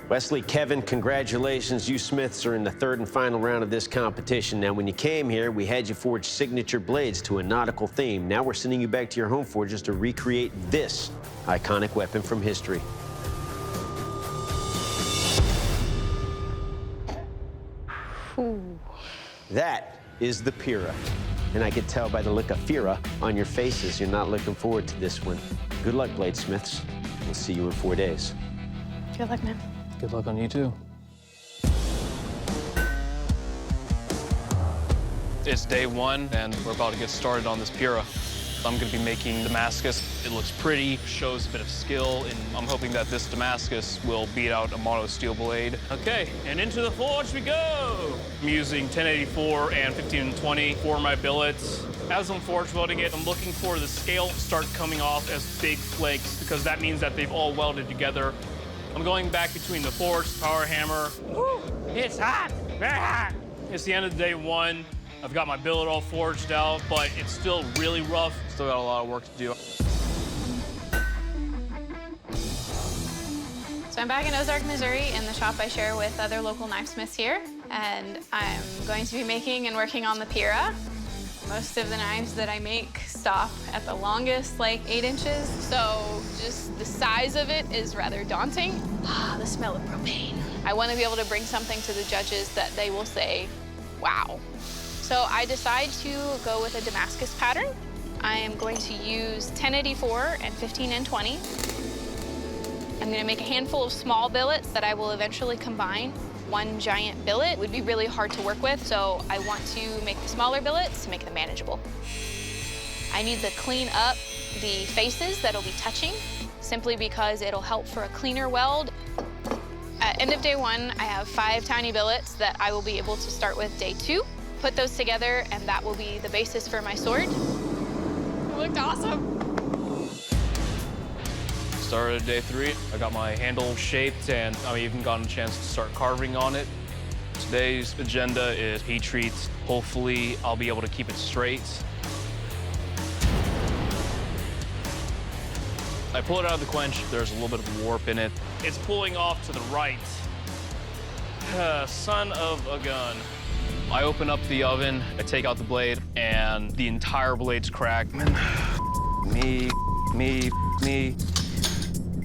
Wesley, Kevin, congratulations. You Smiths are in the third and final round of this competition. Now, when you came here, we had you forge signature blades to a nautical theme. Now we're sending you back to your home forges to recreate this iconic weapon from history. Ooh. That is the Pyrrha. And I could tell by the look of fear on your faces, you're not looking forward to this one. Good luck, bladesmiths. We'll see you in 4 days. Good luck, man. Good luck on you, too. It's day one, and we're about to get started on this Pyrrha. I'm going to be making Damascus. It looks pretty, shows a bit of skill, and I'm hoping that this Damascus will beat out a mono steel blade. Okay, and into the forge we go! I'm using 1084 and 1520 for my billets. As I'm forge welding it, I'm looking for the scale to start coming off as big flakes, because that means that they've all welded together. I'm going back between the forge, power hammer. Woo, it's hot, very hot. It's the end of day one. I've got my billet all forged out, but it's still really rough. Still got a lot of work to do. So I'm back in Ozark, Missouri, in the shop I share with other local knifesmiths here, and I'm going to be making and working on the Pyrrha. Most of the knives that I make stop at the longest, like 8 inches, so just the size of it is rather daunting. Ah, the smell of propane. I want to be able to bring something to the judges that they will say, wow. So I decide to go with a Damascus pattern. I am going to use 1084 and 15 and 20. I'm going to make a handful of small billets that I will eventually combine. One giant billet would be really hard to work with, so I want to make the smaller billets to make them manageable. I need to clean up the faces that'll be touching, simply because it'll help for a cleaner weld. At end of day one, I have 5 tiny billets that I will be able to start with day 2. Put those together, and that will be the basis for my sword. It looked awesome. Started day 3. I got my handle shaped, and I even gotten a chance to start carving on it. Today's agenda is heat treats. Hopefully, I'll be able to keep it straight. I pull it out of the quench. There's a little bit of warp in it. It's pulling off to the right. Son of a gun. I open up the oven, I take out the blade, and the entire blade's cracked. Me.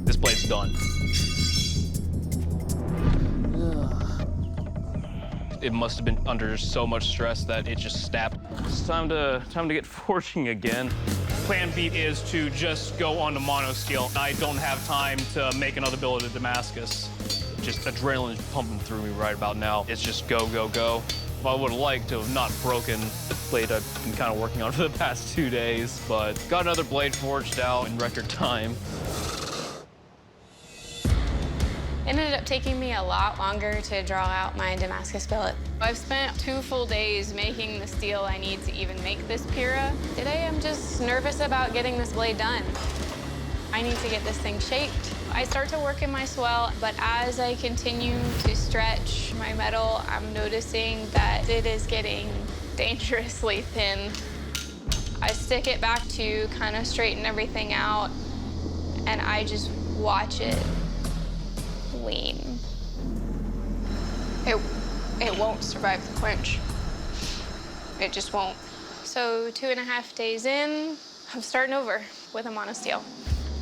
This blade's done. It must have been under so much stress that it just snapped. It's time to get forging again. Plan B is to just go on to mono steel. I don't have time to make another billet of Damascus. Just adrenaline pumping through me right about now. It's just go, go, go. I would have liked to have not broken the blade I've been kind of working on for the past 2 days, but got another blade forged out in record time. It ended up taking me a lot longer to draw out my Damascus billet. I've spent 2 full days making the steel I need to even make this Pyrrha. Today I'm just nervous about getting this blade done. I need to get this thing shaped. I start to work in my swell, but as I continue to stretch my metal, I'm noticing that it is getting dangerously thin. I stick it back to kind of straighten everything out, and I just watch it lean. It won't survive the quench. It just won't. So 2.5 days in, I'm starting over with a monosteel.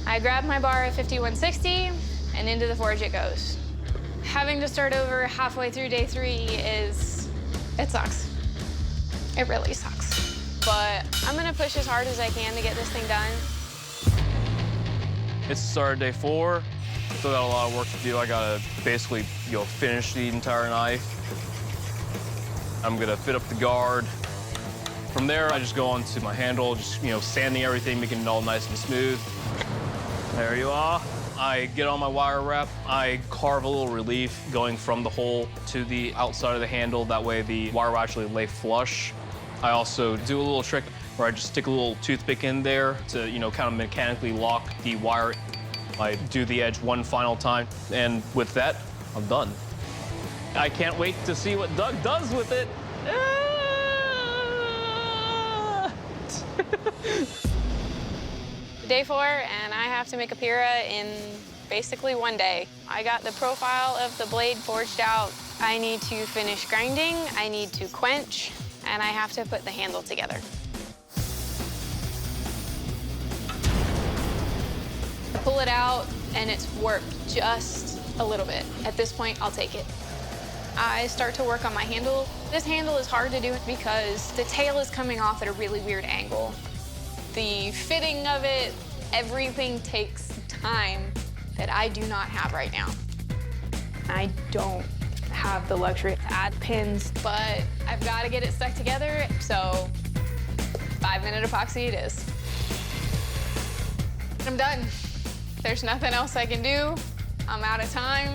I grab my bar at 5160, and into the forge it goes. Having to start over halfway through day 3 it sucks. It really sucks. But I'm gonna push as hard as I can to get this thing done. It's the start of day 4. Still got a lot of work to do. I gotta basically, finish the entire knife. I'm gonna fit up the guard. From there, I just go on to my handle, just, sanding everything, making it all nice and smooth. There you are. I get on my wire wrap. I carve a little relief going from the hole to the outside of the handle. That way the wire will actually lay flush. I also do a little trick where I just stick a little toothpick in there to, kind of mechanically lock the wire. I do the edge one final time, and with that, I'm done. I can't wait to see what Doug does with it. Day 4, and I have to make a Pyrrha in basically one day. I got the profile of the blade forged out. I need to finish grinding, I need to quench, and I have to put the handle together. Pull it out, and it's warped just a little bit. At this point, I'll take it. I start to work on my handle. This handle is hard to do because the tail is coming off at a really weird angle. The fitting of it, everything takes time that I do not have right now. I don't have the luxury to add pins, but I've got to get it stuck together, so 5-minute epoxy it is. I'm done. There's nothing else I can do. I'm out of time.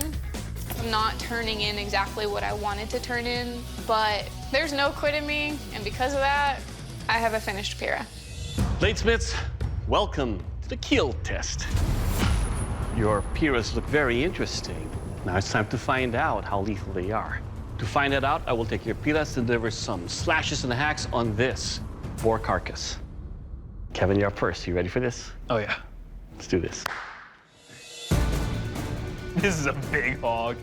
I'm not turning in exactly what I wanted to turn in, but there's no quit in me, and because of that, I have a finished Pira. Bladesmiths, welcome to the keel test. Your Piras look very interesting. Now it's time to find out how lethal they are. To find that out, I will take your Piras and deliver some slashes and hacks on this boar carcass. Kevin, you're up first. You ready for this? Oh, yeah. Let's do this. This is a big hog.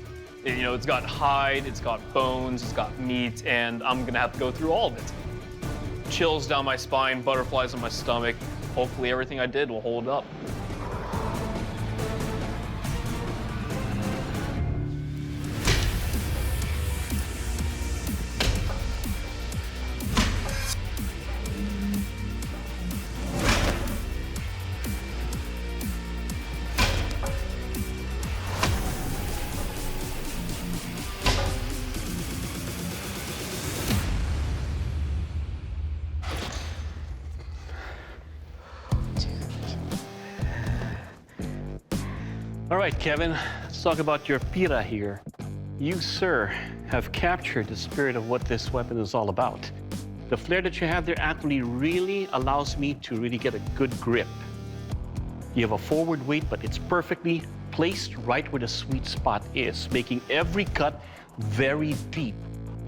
You know, it's got hide, it's got bones, it's got meat, and I'm gonna have to go through all of it. Chills down my spine, butterflies on my stomach. Hopefully everything I did will hold up. All right, Kevin, let's talk about your Pira here. You, sir, have captured the spirit of what this weapon is all about. The flare that you have there actually really allows me to really get a good grip. You have a forward weight, but it's perfectly placed right where the sweet spot is, making every cut very deep.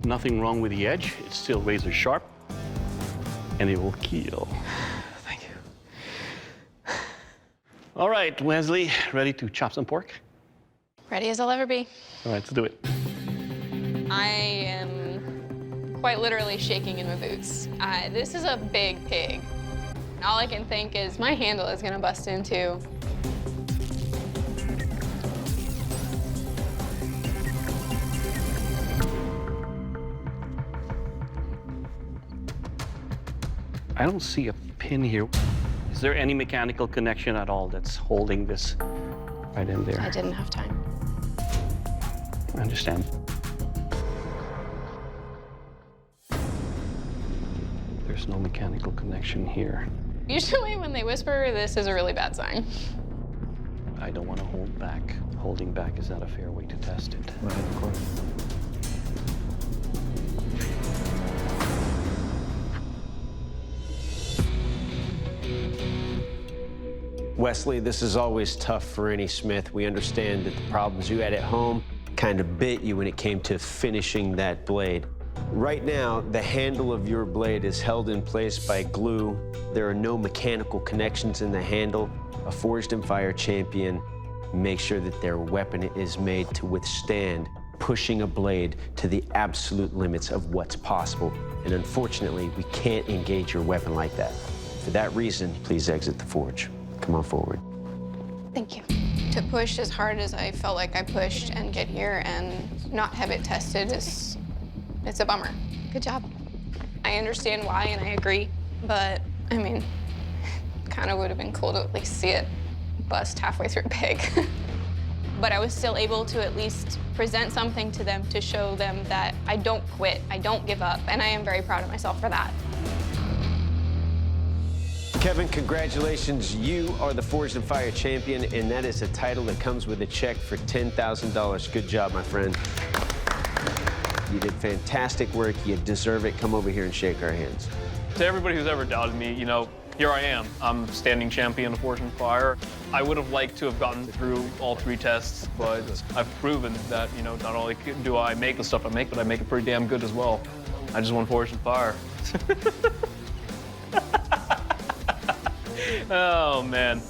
Nothing wrong with the edge. It's still razor sharp, and it will kill. Thank you. All right, Wesley, ready to chop some pork? Ready as I'll ever be. All right, let's do it. I am quite literally shaking in my boots. This is a big pig. All I can think is my handle is gonna bust into. I don't see a pin here. Is there any mechanical connection at all that's holding this right in there? I didn't have time. I understand. There's no mechanical connection here. Usually when they whisper, this is a really bad sign. I don't want to hold back. Holding back is not a fair way to test it. Right, of course. Wesley, this is always tough for any smith. We understand that the problems you had at home kind of bit you when it came to finishing that blade. Right now, the handle of your blade is held in place by glue. There are no mechanical connections in the handle. A Forged in Fire champion makes sure that their weapon is made to withstand pushing a blade to the absolute limits of what's possible. And unfortunately, we can't engage your weapon like that. For that reason, please exit the forge. Come on forward. Thank you. To push as hard as I felt like I pushed and get here and not have it tested it's a bummer. Good job. I understand why and I agree, but I mean, kind of would have been cool to at least see it bust halfway through a pig. But I was still able to at least present something to them to show them that I don't quit, I don't give up, and I am very proud of myself for that. Kevin, congratulations. You are the Forged in Fire champion, and that is a title that comes with a check for $10,000. Good job, my friend. You did fantastic work. You deserve it. Come over here and shake our hands. To everybody who's ever doubted me, you know, here I am. I'm standing champion of Forged in Fire. I would have liked to have gotten through all 3 tests, but I've proven that, you know, not only do I make the stuff I make, but I make it pretty damn good as well. I just won Forged in Fire. Oh, man.